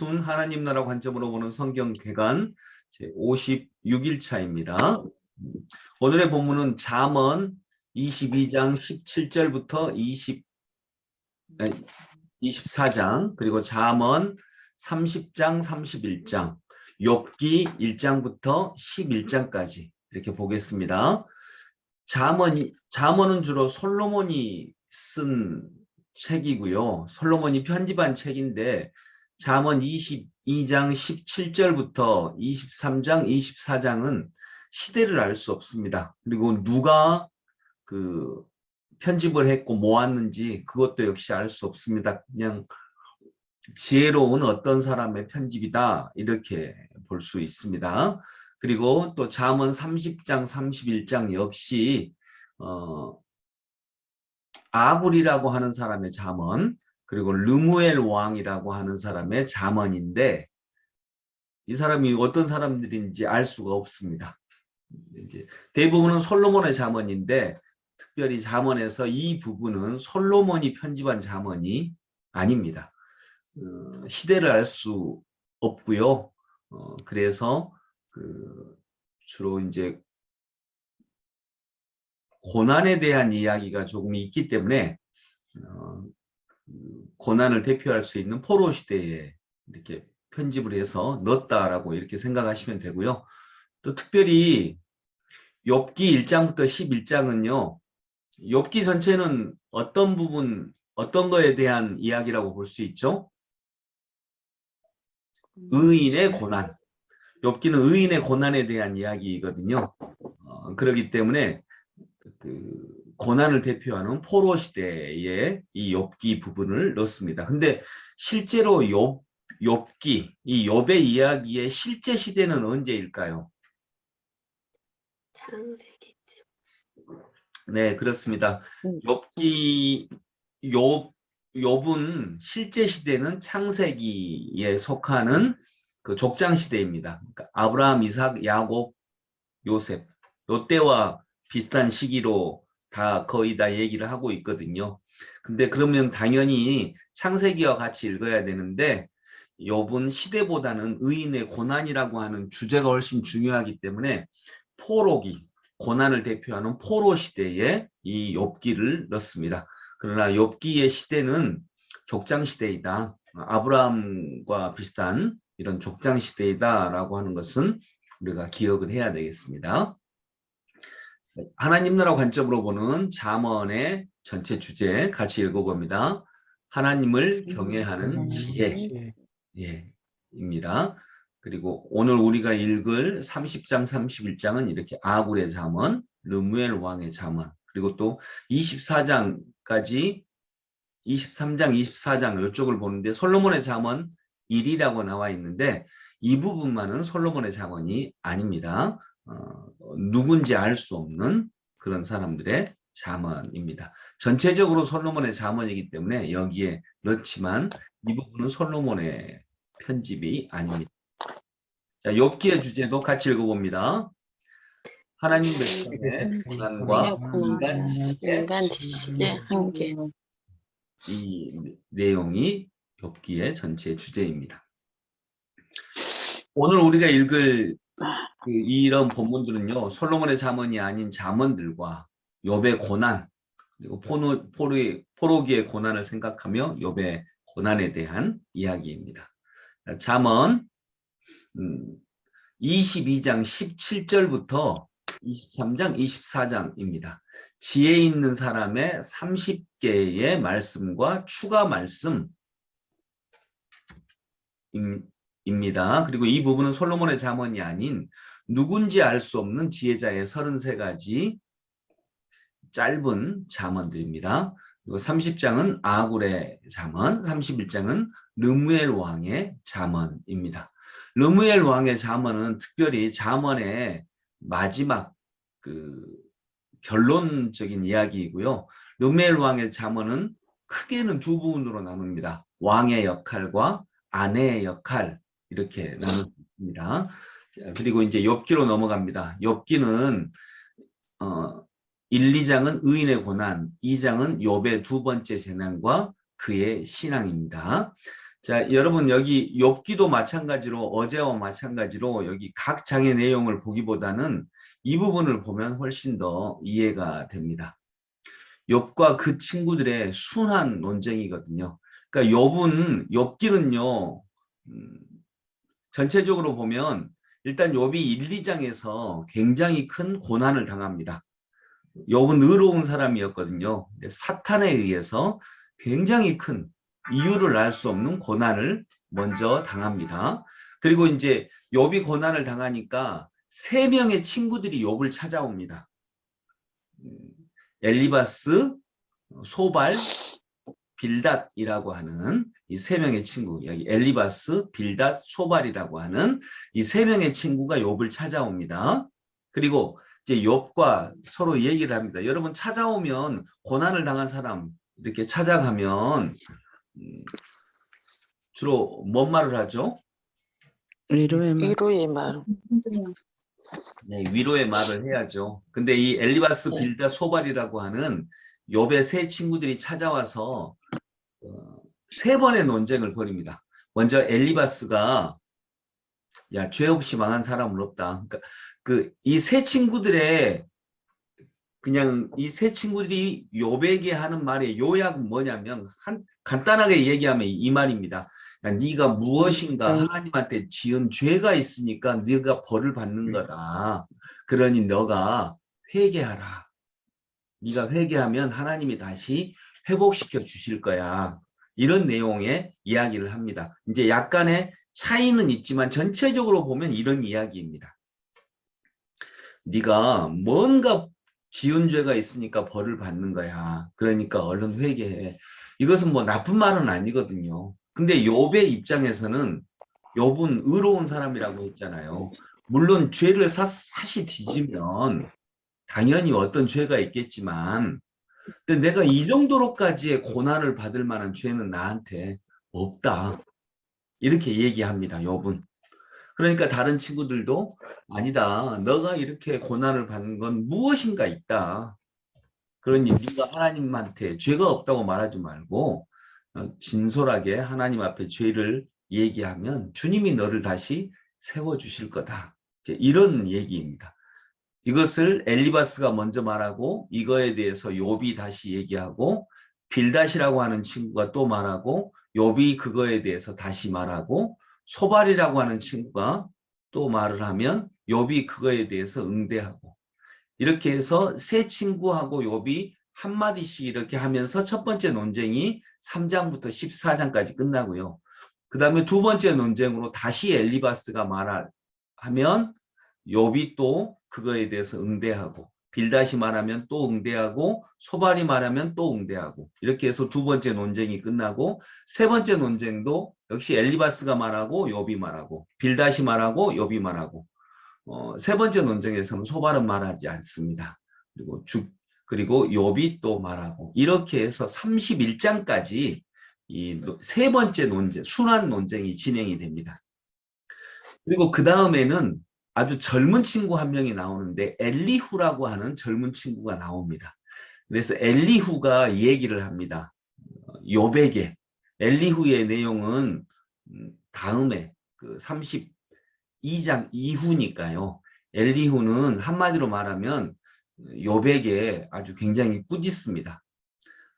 하나님 나라 관점으로 보는 성경 개관 제 56일차입니다. 오늘의 본문은 잠언 22장 17절부터 24장 그리고 잠언 30장 31장 욥기 1장부터 11장까지 이렇게 보겠습니다. 잠언은 주로 솔로몬이 쓴 책이고요. 솔로몬이 편집한 책인데 잠언 22장 17절부터 23장 24장은 시대를 알 수 없습니다. 그리고 누가 그 편집을 했고 모았는지 그것도 역시 알 수 없습니다. 그냥 지혜로운 어떤 사람의 편집이다 이렇게 볼 수 있습니다. 그리고 또 잠언 30장 31장 역시 아굴이라고 하는 사람의 잠언 그리고 르무엘 왕이라고 하는 사람의 잠언인데 이 사람이 어떤 사람들인지 알 수가 없습니다. 이제 대부분은 솔로몬의 잠언인데 특별히 잠언에서 이 부분은 솔로몬이 편집한 잠언이 아닙니다. 시대를 알 수 없고요. 그래서 주로 이제 고난에 대한 이야기가 조금 있기 때문에 고난을 대표할 수 있는 포로 시대에 이렇게 편집을 해서 넣었다라고 이렇게 생각하시면 되고요. 또 특별히 욥기 1장부터 11장은요. 욥기 전체는 어떤 부분, 어떤 거에 대한 이야기라고 볼 수 있죠? 의인의 고난. 욥기는 의인의 고난에 대한 이야기이거든요. 그렇기 때문에 고난을 대표하는 포로 시대에 이 욥기 부분을 넣습니다. 근데 실제로 욥기, 이 욥의 이야기의 실제 시대는 언제일까요? 창세기쯤. 네, 그렇습니다. 욥은 실제 시대는 창세기에 속하는 그 족장 시대입니다. 그러니까 아브라함, 이삭, 야곱, 요셉, 요때와 비슷한 시기로 거의 다 얘기를 하고 있거든요. 근데 그러면 당연히 창세기와 같이 읽어야 되는데 욥은 시대보다는 의인의 고난이라고 하는 주제가 훨씬 중요하기 때문에 포로기, 고난을 대표하는 포로 시대에 이 욥기를 넣습니다. 그러나 욥기의 시대는 족장 시대이다. 아브라함과 비슷한 이런 족장 시대이다라고 하는 것은 우리가 기억을 해야 되겠습니다. 하나님 나라 관점으로 보는 잠언의 전체 주제 같이 읽어봅니다. 하나님을 경외하는 지혜 입니다. 그리고 오늘 우리가 읽을 30장 31장은 이렇게 아굴의 잠언, 르무엘 왕의 잠언, 그리고 또 24장까지 23장 24장 이쪽을 보는데 솔로몬의 잠언 1이라고 나와 있는데 이 부분만은 솔로몬의 잠언이 아닙니다. 누군지 알 수 없는 그런 사람들의 잠언입니다. 전체적으로 솔로몬의 잠언이기 때문에 여기에 넣지만 이 부분은 솔로몬의 편집이 아닙니다. 자, 욥기의 주제도 같이 읽어봅니다. 하나님 백성의 고난과 인간 지식의 한계. 이 내용이 욥기의 전체 주제입니다. 오늘 우리가 읽을 이런 본문들은요, 솔로몬의 잠언이 아닌 잠언들과 욥의 고난, 그리고 포로기의 고난을 생각하며 욥의 고난에 대한 이야기입니다. 잠언 22장 17절부터 23장 24장입니다. 지혜 있는 사람의 30개의 말씀과 추가 말씀입니다. 그리고 이 부분은 솔로몬의 잠언이 아닌 누군지 알 수 없는 지혜자의 33가지 짧은 잠언들입니다. 그리고 30장은 아굴의 잠언, 31장은 르무엘 왕의 잠언입니다. 르무엘 왕의 잠언은 특별히 잠언의 마지막 결론적인 이야기이고요. 르무엘 왕의 잠언은 크게는 두 부분으로 나눕니다. 왕의 역할과 아내의 역할 이렇게 나눌 수 있습니다. 그리고 이제 욥기로 넘어갑니다. 욥기는 1, 2장은 의인의 고난, 2장은 욥의 두 번째 재난과 그의 신앙입니다. 자, 여러분 여기 욥기도 마찬가지로 어제와 마찬가지로 여기 각 장의 내용을 보기보다는 이 부분을 보면 훨씬 더 이해가 됩니다. 욥과 그 친구들의 순한 논쟁이거든요. 그러니까 욥기는요. 전체적으로 보면 일단 욥이 1, 2장에서 굉장히 큰 고난을 당합니다. 욥은 의로운 사람이었거든요. 근데 사탄에 의해서 굉장히 큰 이유를 알 수 없는 고난을 먼저 당합니다. 그리고 이제 욥이 고난을 당하니까 3명의 친구들이 욥을 찾아옵니다. 엘리바스, 소발, 빌닷이라고 하는 이 3명의 친구, 여기 엘리바스, 빌닷, 소발이라고 하는 이 3명의 친구가 욥을 찾아옵니다. 그리고 이제 욥과 서로 얘기를 합니다. 여러분 찾아오면 고난을 당한 사람 이렇게 찾아가면 주로 뭔 말을 하죠? 위로의 말. 위로의 말. 네, 위로의 말을 해야죠. 근데 이 엘리바스, 네. 빌닷, 소발이라고 하는 욥의 3 친구들이 찾아와서 3번의 논쟁을 벌입니다. 먼저 엘리바스가 야, 죄 없이 망한 사람은 없다. 그러니까 이 3 친구들의 그냥 이 3 친구들이 욥에게 하는 말의 요약은 뭐냐면 간단하게 얘기하면 이 말입니다. 그러니까 네가 무엇인가 하나님한테 지은 죄가 있으니까 네가 벌을 받는 거다. 그러니 너가 회개하라. 네가 회개하면 하나님이 다시 회복시켜 주실 거야. 이런 내용의 이야기를 합니다. 이제 약간의 차이는 있지만 전체적으로 보면 이런 이야기입니다. 네가 뭔가 지은 죄가 있으니까 벌을 받는 거야. 그러니까 얼른 회개해. 이것은 뭐 나쁜 말은 아니거든요. 근데 욥의 입장에서는 욥은 의로운 사람이라고 했잖아요. 물론 죄를 사시 뒤지면 당연히 어떤 죄가 있겠지만 근데 내가 이 정도로까지의 고난을 받을 만한 죄는 나한테 없다. 이렇게 얘기합니다. 욥은. 그러니까 다른 친구들도 아니다. 너가 이렇게 고난을 받는 건 무엇인가 있다. 그러니 네가 하나님한테 죄가 없다고 말하지 말고 진솔하게 하나님 앞에 죄를 얘기하면 주님이 너를 다시 세워주실 거다. 이제 이런 얘기입니다. 이것을 엘리바스가 먼저 말하고 이거에 대해서 욥이 다시 얘기하고 빌닷이라고 하는 친구가 또 말하고 욥이 그거에 대해서 다시 말하고 소발이라고 하는 친구가 또 말을 하면 욥이 그거에 대해서 응대하고 이렇게 해서 3 친구하고 욥이 한마디씩 이렇게 하면서 첫 번째 논쟁이 3장부터 14장까지 끝나고요. 그 다음에 2번째 논쟁으로 다시 엘리바스가 말하면 욥이 또 그거에 대해서 응대하고 빌닷이 말하면 또 응대하고 소발이 말하면 또 응대하고 이렇게 해서 2번째 논쟁이 끝나고 3번째 논쟁도 역시 엘리바스가 말하고 욥이 말하고 빌닷이 말하고 욥이 말하고 3번째 논쟁에서는 소발은 말하지 않습니다. 그리고 욥이 또 말하고 이렇게 해서 31장까지 이 3번째 논쟁, 순환 논쟁이 진행이 됩니다. 그리고 그 다음에는 아주 젊은 친구 한 명이 나오는데 엘리후라고 하는 젊은 친구가 나옵니다. 그래서 엘리후가 얘기를 합니다. 욥에게. 엘리후의 내용은 다음에 그 32장 이후니까요. 엘리후는 한마디로 말하면 욥에게 아주 굉장히 꾸짖습니다.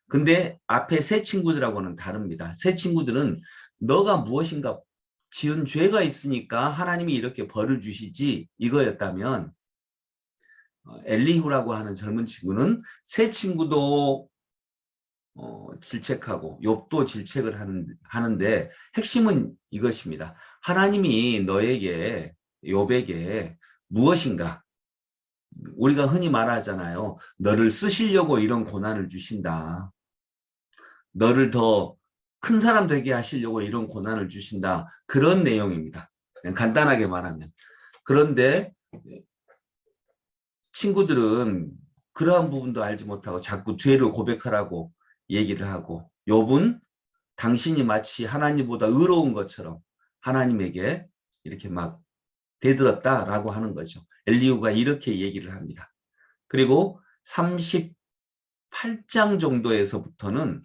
근데 앞에 3 친구들하고는 다릅니다. 3 친구들은 너가 무엇인가 지은 죄가 있으니까 하나님이 이렇게 벌을 주시지 이거였다면 엘리후라고 하는 젊은 친구는 3 친구도 질책하고 욥도 질책을 하는데 핵심은 이것입니다. 하나님이 너에게 욥에게 무엇인가 우리가 흔히 말하잖아요. 너를 쓰시려고 이런 고난을 주신다. 너를 더 큰 사람 되게 하시려고 이런 고난을 주신다. 그런 내용입니다. 그냥 간단하게 말하면. 그런데 친구들은 그러한 부분도 알지 못하고 자꾸 죄를 고백하라고 얘기를 하고 욥은 당신이 마치 하나님보다 의로운 것처럼 하나님에게 이렇게 막 대들었다라고 하는 거죠. 엘리후가 이렇게 얘기를 합니다. 그리고 38장 정도에서부터는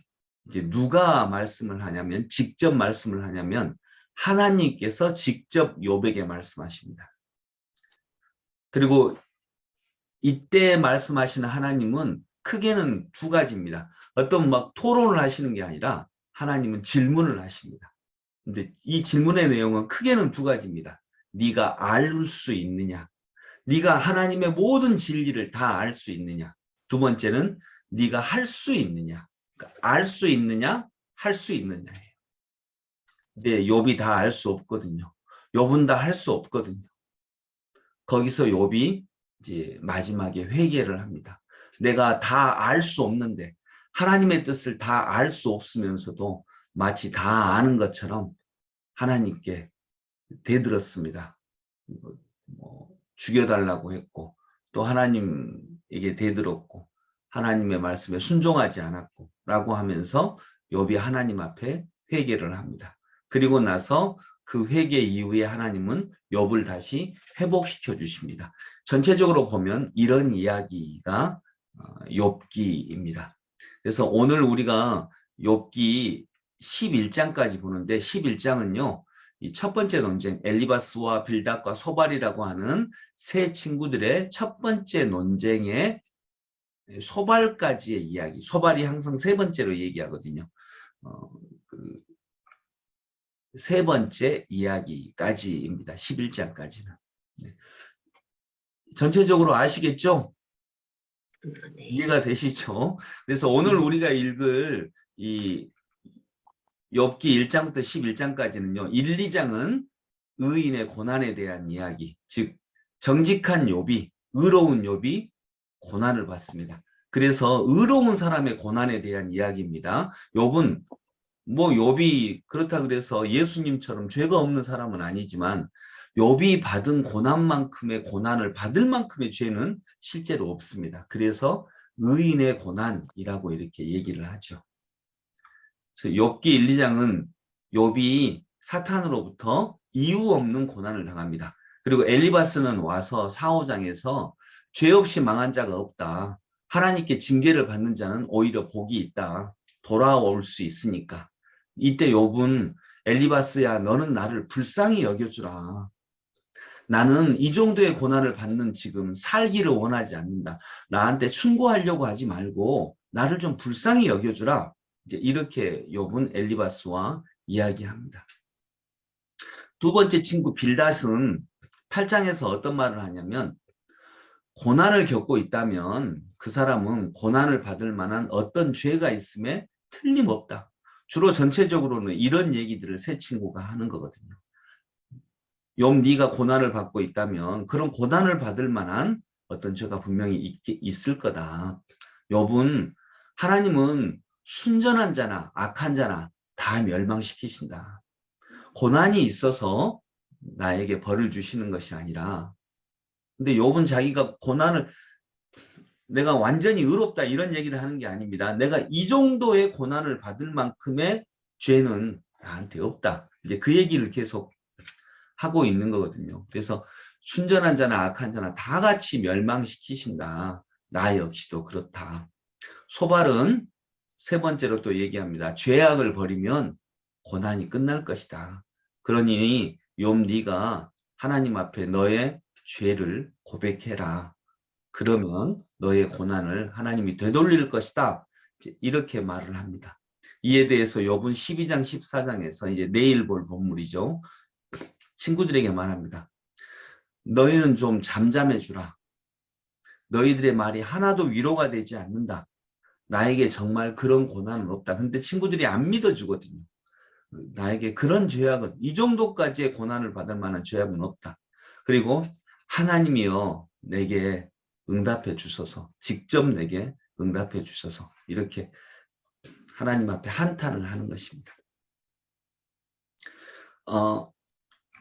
이제 누가 말씀을 하냐면, 직접 말씀을 하냐면 하나님께서 직접 욥에게 말씀하십니다. 그리고 이때 말씀하시는 하나님은 크게는 두 가지입니다. 어떤 막 토론을 하시는 게 아니라 하나님은 질문을 하십니다. 근데 이 질문의 내용은 크게는 두 가지입니다. 네가 알 수 있느냐? 네가 하나님의 모든 진리를 다 알 수 있느냐? 두 번째는 네가 할 수 있느냐? 그러니까 알 수 있느냐? 할 수 있느냐예요. 근데 욥이 다 알 수 없거든요. 욥은 다 할 수 없거든요. 거기서 욥이 이제 마지막에 회개를 합니다. 내가 다 알 수 없는데, 하나님의 뜻을 다 알 수 없으면서도 마치 다 아는 것처럼 하나님께 대들었습니다. 죽여달라고 했고, 또 하나님에게 대들었고, 하나님의 말씀에 순종하지 않았고 라고 하면서 욥이 하나님 앞에 회개를 합니다. 그리고 나서 그 회개 이후에 하나님은 욥을 다시 회복시켜 주십니다. 전체적으로 보면 이런 이야기가 욥기입니다. 그래서 오늘 우리가 욥기 11장까지 보는데, 11장은요 이 첫 번째 논쟁, 엘리바스와 빌닷과 소발이라고 하는 세 친구들의 첫 번째 논쟁의 소발까지의 이야기, 소발이 항상 세 번째로 얘기하거든요. 세 번째 이야기까지입니다. 11장까지는. 네. 전체적으로 아시겠죠? 네. 이해가 되시죠? 그래서 오늘 우리가 읽을 이 욥기 1장부터 11장까지는요. 1, 2장은 의인의 고난에 대한 이야기, 즉 정직한 욥이, 의로운 욥이 고난을 받습니다. 그래서 의로운 사람의 고난에 대한 이야기입니다. 욥은 욥이 그렇다 그래서 예수님처럼 죄가 없는 사람은 아니지만 욥이 받은 고난만큼의 고난을 받을 만큼의 죄는 실제로 없습니다. 그래서 의인의 고난이라고 이렇게 얘기를 하죠. 그래서 욥기 1, 2장은 욥이 사탄으로부터 이유 없는 고난을 당합니다. 그리고 엘리바스는 와서 4, 5장에서 죄 없이 망한 자가 없다. 하나님께 징계를 받는 자는 오히려 복이 있다. 돌아올 수 있으니까. 이때 욥은 엘리바스야, 너는 나를 불쌍히 여겨주라. 나는 이 정도의 고난을 받는 지금 살기를 원하지 않는다. 나한테 충고하려고 하지 말고 나를 좀 불쌍히 여겨주라. 이제 이렇게 욥은 엘리바스와 이야기합니다. 두 번째 친구 빌닷은 8장에서 어떤 말을 하냐면, 고난을 겪고 있다면 그 사람은 고난을 받을 만한 어떤 죄가 있음에 틀림없다. 주로 전체적으로는 이런 얘기들을 세 친구가 하는 거거든요. 욥, 네가 고난을 받고 있다면 그런 고난을 받을 만한 어떤 죄가 분명히 있을 거다. 욥은 하나님은 순전한 자나 악한 자나 다 멸망시키신다. 고난이 있어서 나에게 벌을 주시는 것이 아니라, 근데 욥은 자기가 고난을, 내가 완전히 의롭다 이런 얘기를 하는 게 아닙니다. 내가 이 정도의 고난을 받을 만큼의 죄는 나한테 없다. 이제 그 얘기를 계속 하고 있는 거거든요. 그래서 순전한 자나 악한 자나 다 같이 멸망시키신다. 나 역시도 그렇다. 소발은 세 번째로 또 얘기합니다. 죄악을 버리면 고난이 끝날 것이다. 그러니 욥, 네가 하나님 앞에 너의 죄를 고백해라. 그러면 너의 고난을 하나님이 되돌릴 것이다. 이렇게 말을 합니다. 이에 대해서 욥은 12장 14장에서 이제 내일 볼 본문이죠. 친구들에게 말합니다. 너희는 좀 잠잠해 주라. 너희들의 말이 하나도 위로가 되지 않는다. 나에게 정말 그런 고난은 없다. 근데 친구들이 안 믿어주거든요. 나에게 그런 죄악은, 이 정도까지의 고난을 받을 만한 죄악은 없다. 그리고 하나님이여 내게 응답해 주소서. 직접 내게 응답해 주소서. 이렇게 하나님 앞에 한탄을 하는 것입니다.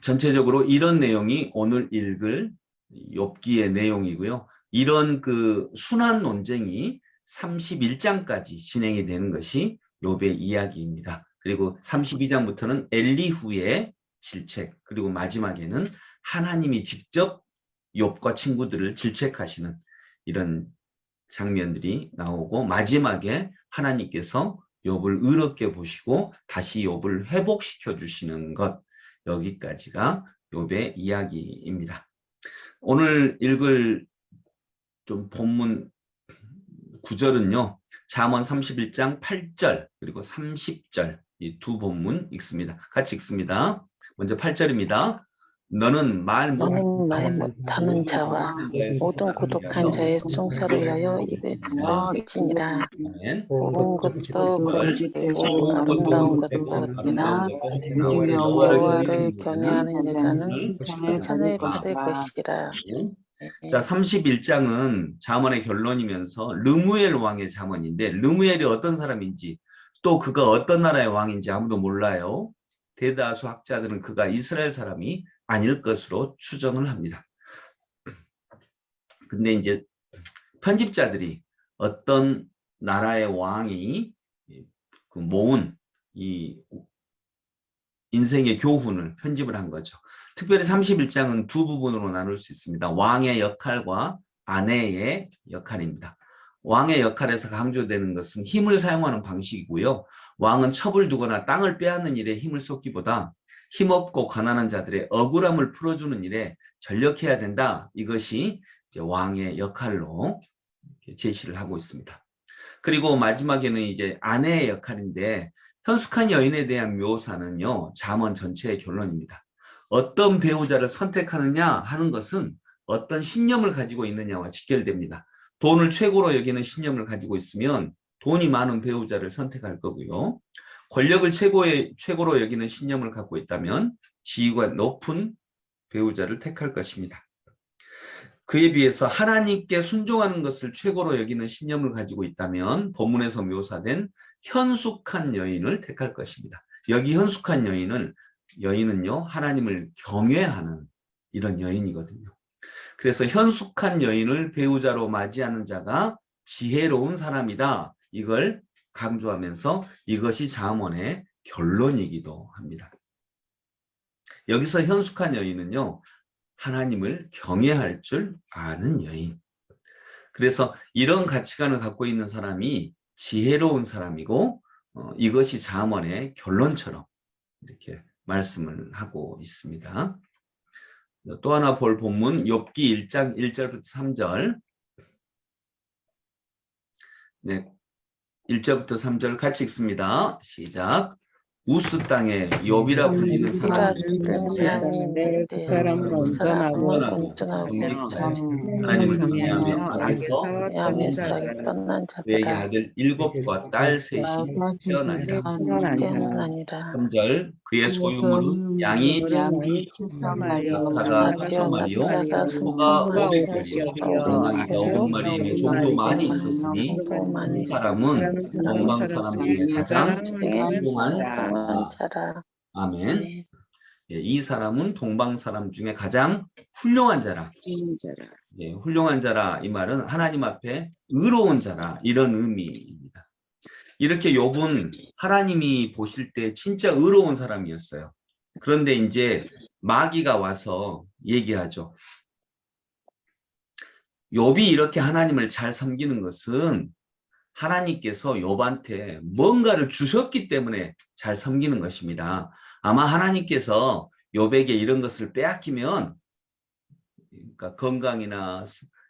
전체적으로 이런 내용이 오늘 읽을 욥기의 내용이고요. 이런 그 순환 논쟁이 31장까지 진행이 되는 것이 욥의 이야기입니다. 그리고 32장부터는 엘리후의 질책, 그리고 마지막에는 하나님이 직접 욥과 친구들을 질책하시는 이런 장면들이 나오고, 마지막에 하나님께서 욥을 의롭게 보시고 다시 욥을 회복시켜 주시는 것, 여기까지가 욥의 이야기입니다. 오늘 읽을 좀 본문 구절은요, 잠언 31장 8절 그리고 30절 이 두 본문 읽습니다. 같이 읽습니다. 먼저 8절입니다. 너는 말 너는 말 못하는 자와 모든 고독한 자의 송사를 위하여 입을 벌리지니라. 아멘. 좋은 것도 거짓되고 아름다운 것도 되나 여호와를 여호와를 경외하는 여자는 칭찬을 받을 것이라. 자, 31장은 잠언의 결론이면서 르무엘 왕의 잠언인데, 르무엘이 어떤 사람인지 또 그가 어떤 나라의 왕인지 아무도 몰라요. 대다수 학자들은 그가 이스라엘 사람이 아닐 것으로 추정을 합니다. 근데 이제 편집자들이 어떤 나라의 왕이 그 모은 이 인생의 교훈을 편집을 한 거죠. 특별히 31장은 두 부분으로 나눌 수 있습니다. 왕의 역할과 아내의 역할입니다. 왕의 역할에서 강조되는 것은 힘을 사용하는 방식이고요. 왕은 첩을 두거나 땅을 빼앗는 일에 힘을 쏟기보다 힘없고 가난한 자들의 억울함을 풀어주는 일에 전력해야 된다. 이것이 이제 왕의 역할로 제시를 하고 있습니다. 그리고 마지막에는 이제 아내의 역할인데, 현숙한 여인에 대한 묘사는요, 잠언 전체의 결론입니다. 어떤 배우자를 선택하느냐 하는 것은 어떤 신념을 가지고 있느냐와 직결됩니다. 돈을 최고로 여기는 신념을 가지고 있으면 돈이 많은 배우자를 선택할 거고요. 권력을 최고로 여기는 신념을 갖고 있다면 지위가 높은 배우자를 택할 것입니다. 그에 비해서 하나님께 순종하는 것을 최고로 여기는 신념을 가지고 있다면 본문에서 묘사된 현숙한 여인을 택할 것입니다. 여기 현숙한 여인은요, 하나님을 경외하는 이런 여인이거든요. 그래서 현숙한 여인을 배우자로 맞이하는 자가 지혜로운 사람이다. 이걸 강조하면서 이것이 잠언의 결론이기도 합니다. 여기서 현숙한 여인은요, 하나님을 경외할 줄 아는 여인. 그래서 이런 가치관을 갖고 있는 사람이 지혜로운 사람이고, 이것이 잠언의 결론처럼 이렇게 말씀을 하고 있습니다. 또 하나 볼 본문 욥기 1장 1절부터 3절. 네, 1절부터 3절 같이 읽습니다. 시작. 우스 땅에 욥이라 불리는 사람이 있는데 그 사람은 온전하고 온전하고 하나님을 경외하며 경외하며 악에서 하면서 떠난 그에게 자들아 아들 7과 딸 셋이 태어나니라. 때는 아니라 3절 그의 소유물은 양이 7,000마리요 낙타가 낙타가 4,000마리요 소가 500마리요 방아기가 500마리이며 종도 많이 있었으니 이 사람은 동방 사람 중에 가장 훌륭한 자라. 아멘. 예, 이 사람은 동방 사람 중에 가장 훌륭한 자라. 예, 훌륭한 자라 이 말은 하나님 앞에 의로운 자라 이런 의미입니다. 이렇게 욥은 하나님이 보실 때 진짜 의로운 사람이었어요. 그런데 이제 마귀가 와서 얘기하죠. 욥이 이렇게 하나님을 잘 섬기는 것은 하나님께서 욥한테 뭔가를 주셨기 때문에 잘 섬기는 것입니다. 아마 하나님께서 욥에게 이런 것을 빼앗기면, 그러니까 건강이나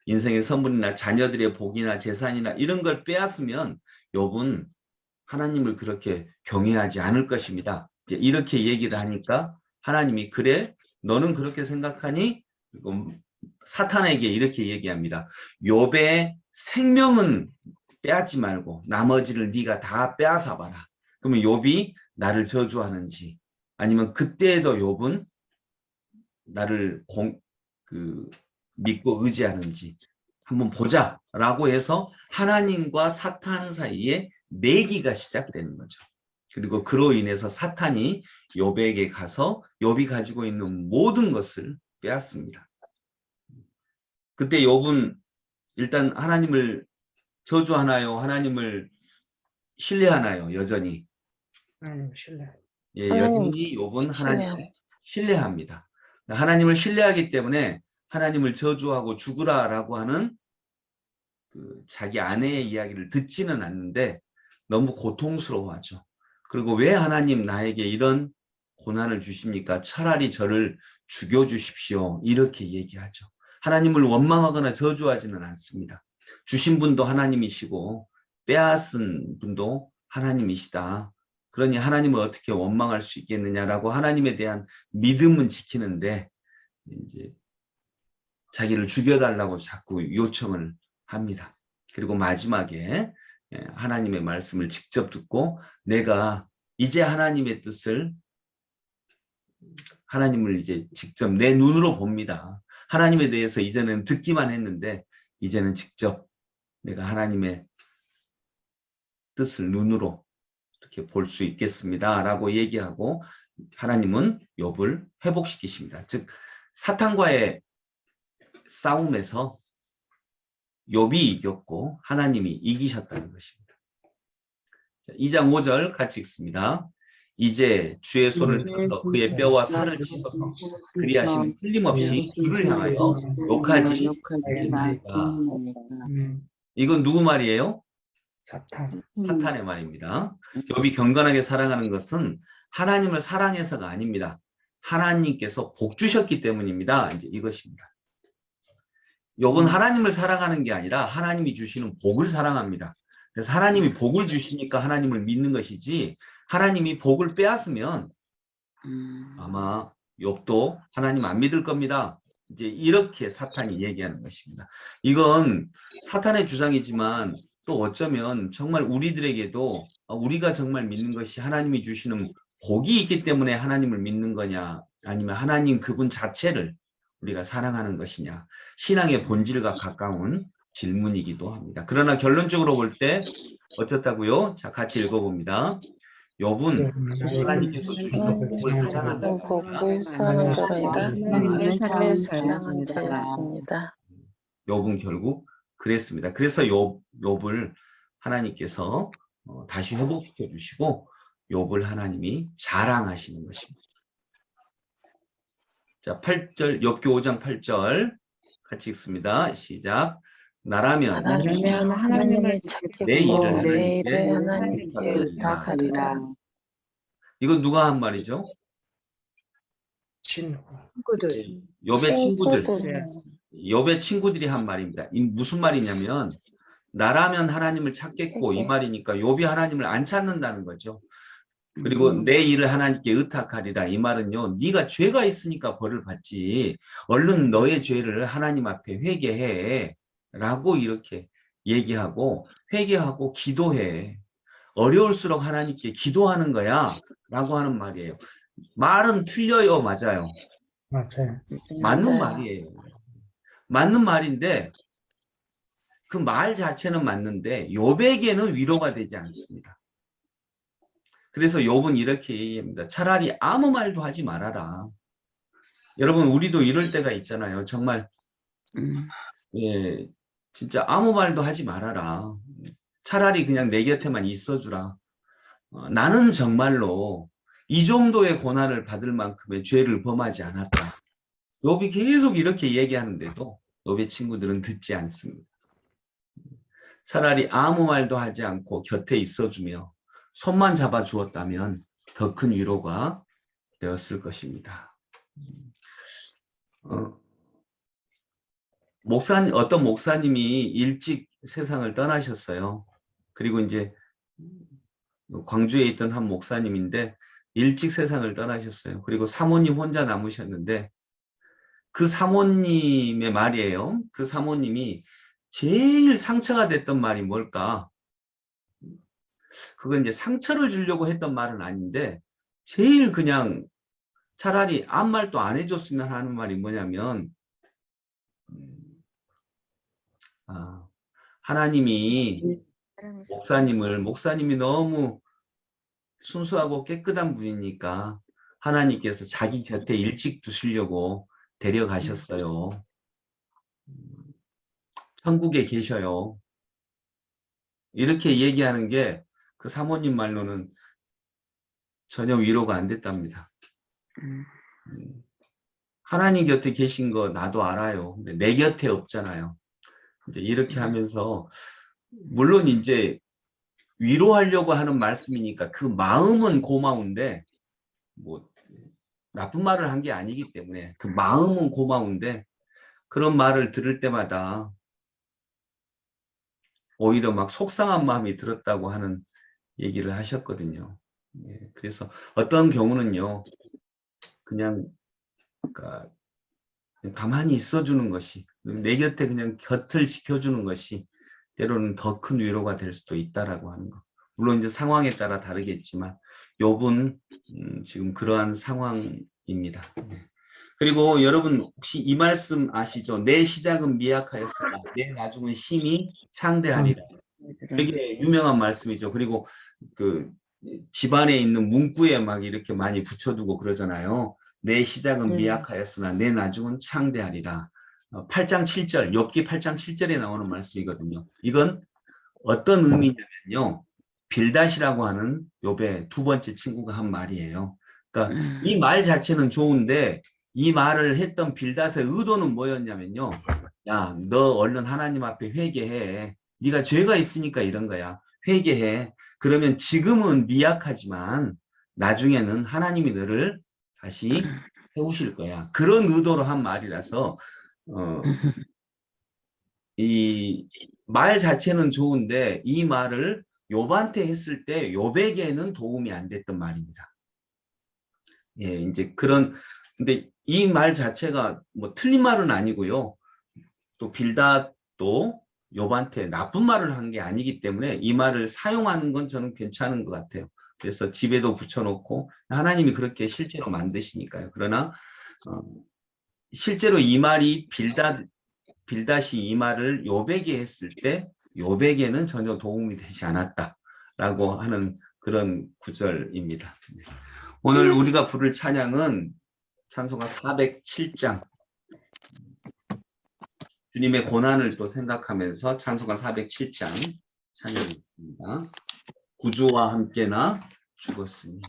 인생의 선물이나 자녀들의 복이나 재산이나 이런 걸 빼앗으면 욥은 하나님을 그렇게 경외하지 않을 것입니다. 이제 이렇게 얘기를 하니까 하나님이 그래? 너는 그렇게 생각하니? 그리고 사탄에게 이렇게 얘기합니다. 욥의 생명은 빼앗지 말고 나머지를 네가 다 빼앗아 봐라. 그러면 욥이 나를 저주하는지 아니면 그때에도 욥은 나를 믿고 의지하는지 한번 보자라고 해서 하나님과 사탄 사이에 내기가 시작되는 거죠. 그리고 그로 인해서 사탄이 욥에게 가서 욥이 가지고 있는 모든 것을 빼앗습니다. 그때 욥은 일단 하나님을 저주하나요? 하나님을 신뢰하나요? 여전히. 예, 여전히 욥은 하나님을 신뢰합니다. 하나님을 신뢰하기 때문에 하나님을 저주하고 죽으라라고 하는 자기 아내의 이야기를 듣지는 않는데 너무 고통스러워하죠. 그리고 왜 하나님 나에게 이런 고난을 주십니까? 차라리 저를 죽여주십시오. 이렇게 얘기하죠. 하나님을 원망하거나 저주하지는 않습니다. 주신 분도 하나님이시고 빼앗은 분도 하나님이시다. 그러니 하나님을 어떻게 원망할 수 있겠느냐라고 하나님에 대한 믿음은 지키는데 이제 자기를 죽여달라고 자꾸 요청을 합니다. 그리고 마지막에 하나님의 말씀을 직접 듣고 내가 이제 하나님의 뜻을 하나님을 이제 직접 내 눈으로 봅니다. 하나님에 대해서 이제는 듣기만 했는데 이제는 직접 내가 하나님의 뜻을 눈으로 이렇게 볼 수 있겠습니다. 라고 얘기하고 하나님은 욥을 회복시키십니다. 즉 사탄과의 싸움에서 욥이 이겼고 하나님이 이기셨다는 것입니다. 2장 5절 같이 읽습니다. 이제 주의 손을 펴서 그의 뼈와 살을 찢어서 그리하시면 틀림없이 주를 향하여 욕하지 않겠나이까. 이건 누구 말이에요? 사탄의 말입니다. 욥이 경건하게 살아가는 것은 하나님을 사랑해서가 아닙니다. 하나님께서 복 주셨기 때문입니다. 이제 이것입니다. 욥은 하나님을 사랑하는 게 아니라 하나님이 주시는 복을 사랑합니다. 그래서 하나님이 복을 주시니까 하나님을 믿는 것이지 하나님이 복을 빼앗으면 아마 욥도 하나님 안 믿을 겁니다. 이제 이렇게 사탄이 얘기하는 것입니다. 이건 사탄의 주장이지만 또 어쩌면 정말 우리들에게도 우리가 정말 믿는 것이 하나님이 주시는 복이 있기 때문에 하나님을 믿는 거냐 아니면 하나님 그분 자체를 우리가 사랑하는 것이냐 신앙의 본질과 가까운 질문이기도 합니다. 그러나 결론적으로 볼 때 어떻다고요? 자, 같이 읽어봅니다. 욥은 하나님께서 주시는 복을 사랑한다. 복을 사랑한 자가 아니라 하나님을 사랑한 사랑한 자였습니다. 욥은 결국 그랬습니다. 그래서 욥을 하나님께서 다시 회복시켜 주시고 욥을 하나님이 자랑하시는 것입니다. 자, 8절 욥기 5장 8절 같이 읽습니다. 시작. 나라면 하나님을 찾겠고 내 일을 내 일을 하나님께 하나님께 의탁하리라. 이건 누가 한 말이죠? 친구들. 욥의 친구들. 친구들. 욥의 친구들이 한 말입니다. 이 무슨 말이냐면 나라면 하나님을 찾겠고 이 말이니까 욥이 하나님을 안 찾는다는 거죠. 그리고 내 일을 하나님께 의탁하리라. 이 말은요. 네가 죄가 있으니까 벌을 받지. 얼른 너의 죄를 하나님 앞에 회개해. 라고 이렇게 얘기하고 회개하고 기도해. 어려울수록 하나님께 기도하는 거야. 라고 하는 말이에요. 말은 틀려요. 맞아요. 맞는 말이에요. 맞는 말인데 그 말 자체는 맞는데 욥에게는 위로가 되지 않습니다. 그래서 욥은 이렇게 얘기합니다. 차라리 아무 말도 하지 말아라. 여러분 우리도 이럴 때가 있잖아요. 정말 예, 진짜 아무 말도 하지 말아라. 차라리 그냥 내 곁에만 있어주라. 나는 정말로 이 정도의 고난을 받을 만큼의 죄를 범하지 않았다. 욥이 계속 이렇게 얘기하는데도 욥의 친구들은 듣지 않습니다. 차라리 아무 말도 하지 않고 곁에 있어주며 손만 잡아주었다면 더 큰 위로가 되었을 것입니다. 어떤 목사님이 일찍 세상을 떠나셨어요. 그리고 이제 광주에 있던 한 목사님인데 일찍 세상을 떠나셨어요. 그리고 사모님 혼자 남으셨는데 그 사모님의 말이에요. 그 사모님이 제일 상처가 됐던 말이 뭘까? 그건 이제 상처를 주려고 했던 말은 아닌데 제일 그냥 차라리 아무 말도 안 해줬으면 하는 말이 뭐냐면 하나님이 목사님이 너무 순수하고 깨끗한 분이니까 하나님께서 자기 곁에 일찍 두시려고 데려가셨어요. 천국에 계셔요. 이렇게 얘기하는 게 그 사모님 말로는 전혀 위로가 안 됐답니다. 하나님 곁에 계신 거 나도 알아요. 근데 내 곁에 없잖아요. 이제 이렇게 하면서 물론 이제 위로하려고 하는 말씀이니까 그 마음은 고마운데 뭐 나쁜 말을 한 게 아니기 때문에 그 마음은 고마운데 그런 말을 들을 때마다 오히려 막 속상한 마음이 들었다고 하는 얘기를 하셨거든요. 예, 그래서 어떤 경우는요, 그냥 그러니까 가만히 있어주는 것이, 내 곁에 그냥 곁을 지켜주는 것이 때로는 더 큰 위로가 될 수도 있다라고 하는 거. 물론 이제 상황에 따라 다르겠지만 욥은 지금 그러한 상황입니다. 그리고 여러분 혹시 이 말씀 아시죠? 내 시작은 미약하였으나 내 나중은 심히 창대하리라. 되게 유명한 말씀이죠. 그리고 그 집안에 있는 문구에 막 이렇게 많이 붙여두고 그러잖아요. 내 시작은 미약하였으나 내 나중은 창대하리라. 8장 7절, 욥기 8장 7절에 나오는 말씀이거든요. 이건 어떤 의미냐면요. 빌닷이라고 하는 욥의 두 번째 친구가 한 말이에요. 그러니까 이 말 자체는 좋은데 이 말을 했던 빌닷의 의도는 뭐였냐면요. 야, 너 얼른 하나님 앞에 회개해. 네가 죄가 있으니까 이런 거야. 회개해. 그러면 지금은 미약하지만 나중에는 하나님이 너를 다시 세우실 거야. 그런 의도로 한 말이라서 이 말 자체는 좋은데 이 말을 욥한테 했을 때 욥에게는 도움이 안 됐던 말입니다. 예, 이제 근데 이 말 자체가 뭐 틀린 말은 아니고요. 또 빌닷도 욥한테 나쁜 말을 한 게 아니기 때문에 이 말을 사용하는 건 저는 괜찮은 것 같아요. 그래서 집에도 붙여놓고 하나님이 그렇게 실제로 만드시니까요. 그러나 실제로 이 말이 빌닷이 이 말을 욥에게 했을 때 욥에게는 전혀 도움이 되지 않았다라고 하는 그런 구절입니다. 오늘 우리가 부를 찬양은 찬송가 407장 주님의 고난을 또 생각하면서 찬송가 407장 찬양입니다. 구주와 함께나 죽었으니